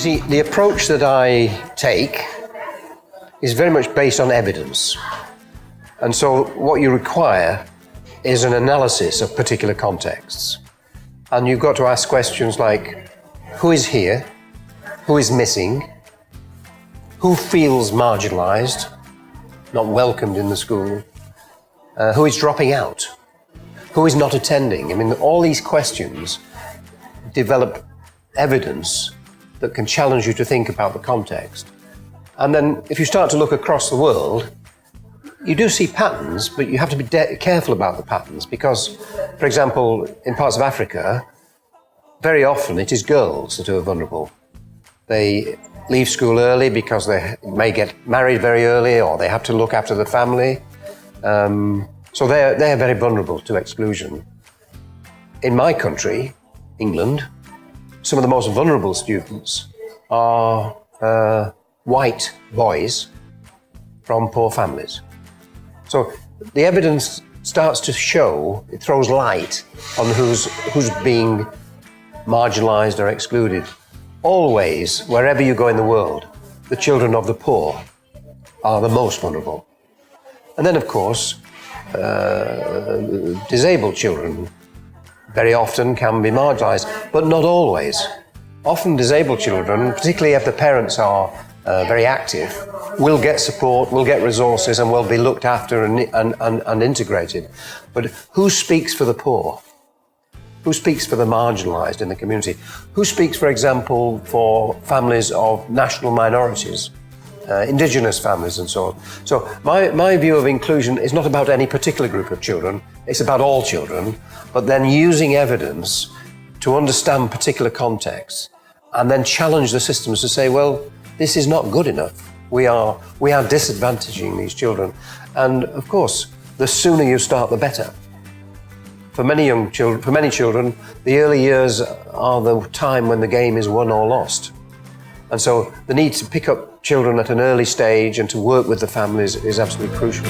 see, the approach that I take is very much based on evidence. And so what you require is an analysis of particular contexts. And you've got to ask questions like, who is here? Who is missing? Who feels marginalized, not welcomed in the school? Who is dropping out? Who is not attending? I mean, all these questions develop evidence that can challenge you to think about the context. And then if you start to look across the world, you do see patterns, but you have to be careful about the patterns because, for example, in parts of Africa, very often it is girls that are vulnerable. They leave school early because they may get married very early or they have to look after the family. So they're very vulnerable to exclusion. In my country, England, some of the most vulnerable students are white boys from poor families. So the evidence starts to show, it throws light on who's being marginalized or excluded. Always, wherever you go in the world, the children of the poor are the most vulnerable. And then, of course, disabled children very often can be marginalized, but not always. Often disabled children, particularly if the parents are very active, will get support, will get resources and will be looked after and integrated. But who speaks for the poor? Who speaks for the marginalized in the community? Who speaks, for example, for families of national minorities, indigenous families and so on? So my view of inclusion is not about any particular group of children, it's about all children, but then using evidence to understand particular contexts and then challenge the systems to say, well, this is not good enough. We are disadvantaging these children. And of course, the sooner you start, the better. For many children, the early years are the time when the game is won or lost. And so the need to pick up children at an early stage and to work with the families is absolutely crucial.